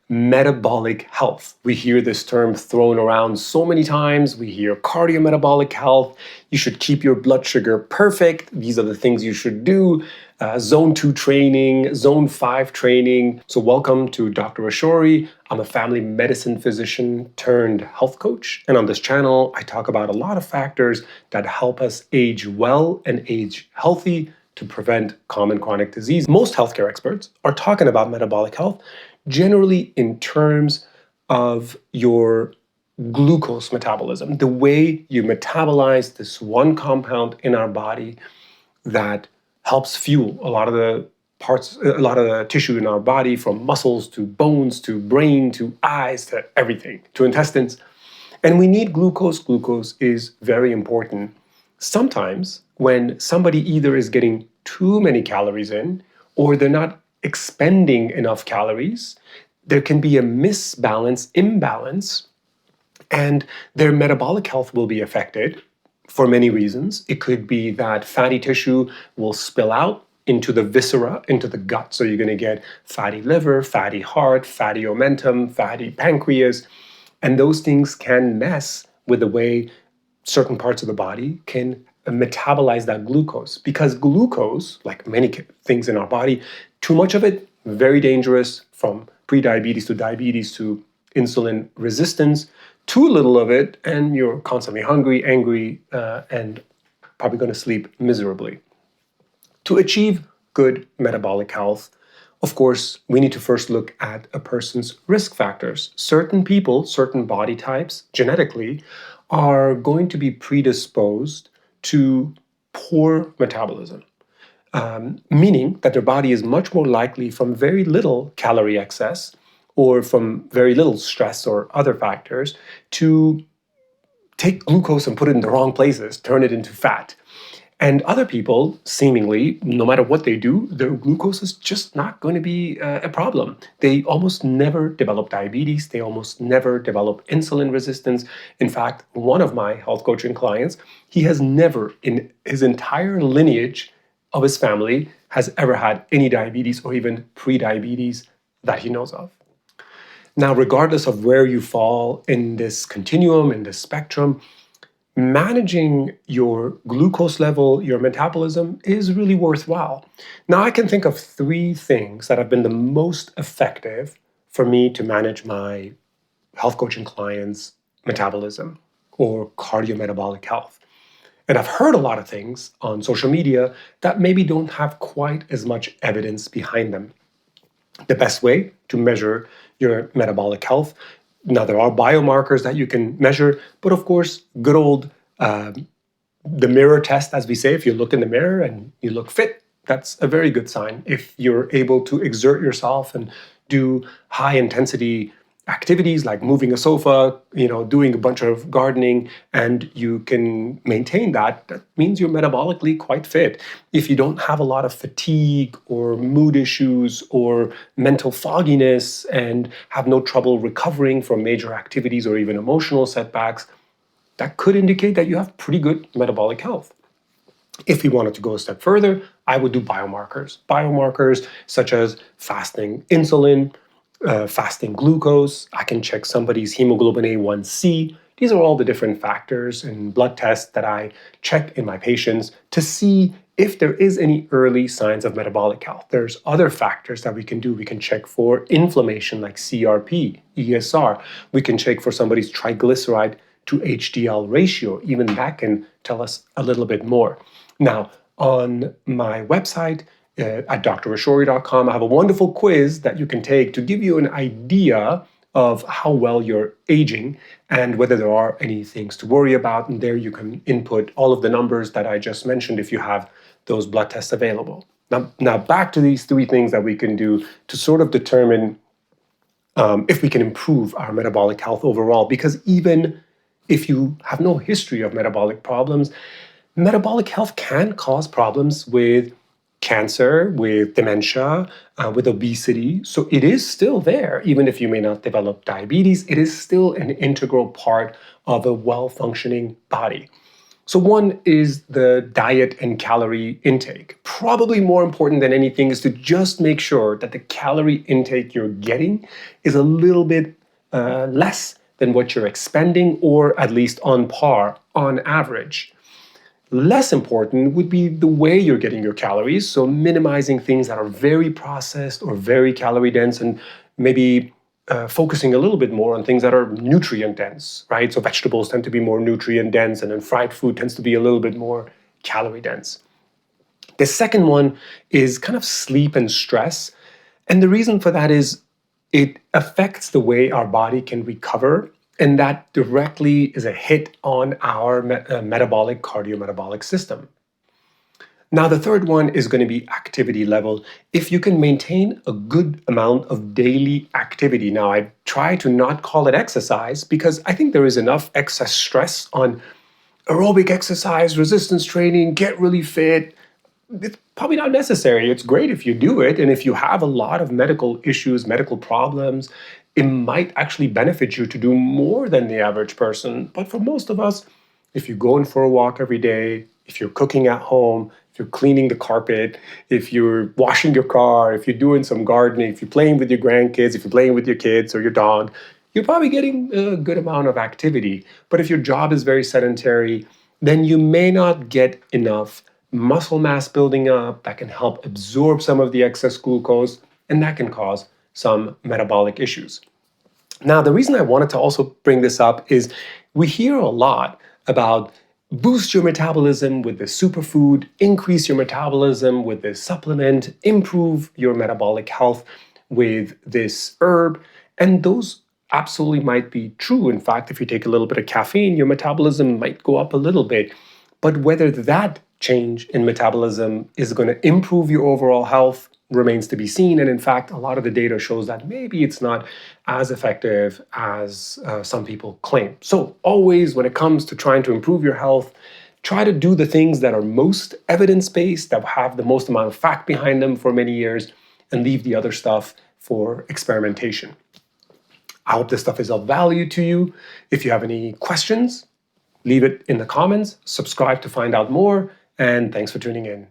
metabolic health. We hear this term thrown around so many times. We hear cardiometabolic health. You should keep your blood sugar perfect. These are the things you should do. Zone 2 training, Zone 5 training. So welcome to Dr. Ashori. I'm a family medicine physician turned health coach. And on this channel, I talk about a lot of factors that help us age well and age healthy to prevent common chronic disease. Most healthcare experts are talking about metabolic health generally in terms of your glucose metabolism, the way you metabolize this one compound in our body that helps fuel a lot of the parts, a lot of the tissue in our body, from muscles to bones to brain to eyes to everything, to intestines. And we need glucose. Glucose is very important. Sometimes when somebody either is getting too many calories in or they're not expending enough calories, there can be a imbalance, and their metabolic health will be affected for many reasons. It could be that fatty tissue will spill out into the viscera, into the gut. So you're going to get fatty liver, fatty heart, fatty omentum, fatty pancreas. And those things can mess with the way certain parts of the body can metabolize that glucose. Because glucose, like many things in our body, too much of it, very dangerous, from prediabetes to diabetes to insulin resistance. Too little of it, and you're constantly hungry, angry, and probably going to sleep miserably. To achieve good metabolic health, of course, we need to first look at a person's risk factors. Certain people, certain body types, genetically, are going to be predisposed to poor metabolism, meaning that their body is much more likely, from very little calorie excess or from very little stress or other factors, to take glucose and put it in the wrong places, turn it into fat. And other people, seemingly, no matter what they do, their glucose is just not going to be a problem. They almost never develop diabetes. They almost never develop insulin resistance. In fact, one of my health coaching clients, he has never in his entire lineage of his family has ever had any diabetes or even pre-diabetes that he knows of. Now, regardless of where you fall in this continuum, in this spectrum, managing your glucose level, your metabolism, is really worthwhile. Now, I can think of 3 things that have been the most effective for me to manage my health coaching clients' metabolism or cardiometabolic health. And I've heard a lot of things on social media that maybe don't have quite as much evidence behind them. The best way to measure your metabolic health, now there are biomarkers that you can measure, but of course, good old the mirror test, as we say. If you look in the mirror and you look fit, that's a very good sign. If you're able to exert yourself and do high intensity activities like moving a sofa, doing a bunch of gardening, and you can maintain that, that means you're metabolically quite fit. If you don't have a lot of fatigue or mood issues or mental fogginess and have no trouble recovering from major activities or even emotional setbacks, that could indicate that you have pretty good metabolic health. If we wanted to go a step further, I would do biomarkers. Biomarkers such as fasting insulin, fasting glucose. I can check somebody's hemoglobin A1C. These are all the different factors and blood tests that I check in my patients to see if there is any early signs of metabolic health. There's other factors that we can do. We can check for inflammation like CRP, ESR. We can check for somebody's triglyceride to HDL ratio. Even that can tell us a little bit more. Now, on my website, at drashori.com, I have a wonderful quiz that you can take to give you an idea of how well you're aging and whether there are any things to worry about. And there you can input all of the numbers that I just mentioned if you have those blood tests available. Now back to these 3 things that we can do to sort of determine if we can improve our metabolic health overall. Because even if you have no history of metabolic problems, metabolic health can cause problems with cancer, with dementia, with obesity. So it is still there. Even if you may not develop diabetes, it is still an integral part of a well-functioning body. So one is the diet and calorie intake. Probably more important than anything is to just make sure that the calorie intake you're getting is a little bit less than what you're expending, or at least on par on average. Less important would be the way you're getting your calories, so minimizing things that are very processed or very calorie dense, and maybe focusing a little bit more on things that are nutrient dense, right? So vegetables tend to be more nutrient dense, and then fried food tends to be a little bit more calorie dense. The second one is kind of sleep and stress. And the reason for that is it affects the way our body can recover. And that directly is a hit on our metabolic, cardiometabolic system. Now, the third one is going to be activity level. If you can maintain a good amount of daily activity. Now, I try to not call it exercise because I think there is enough excess stress on aerobic exercise, resistance training, get really fit. It's probably not necessary. It's great if you do it. And if you have a lot of medical issues, medical problems, it might actually benefit you to do more than the average person. But for most of us, if you're going for a walk every day, if you're cooking at home, if you're cleaning the carpet, if you're washing your car, if you're doing some gardening, if you're playing with your grandkids, if you're playing with your kids or your dog, you're probably getting a good amount of activity. But if your job is very sedentary, then you may not get enough muscle mass building up that can help absorb some of the excess glucose, and that can cause some metabolic issues. Now, the reason I wanted to also bring this up is we hear a lot about boost your metabolism with this superfood, increase your metabolism with this supplement, improve your metabolic health with this herb, and those absolutely might be true. In fact, if you take a little bit of caffeine, your metabolism might go up a little bit. But whether that change in metabolism is going to improve your overall health remains to be seen. And in fact, a lot of the data shows that maybe it's not as effective as some people claim. So always, when it comes to trying to improve your health, try to do the things that are most evidence-based, that have the most amount of fact behind them for many years, and leave the other stuff for experimentation. I hope this stuff is of value to you. If you have any questions, leave it in the comments, subscribe to find out more, and thanks for tuning in.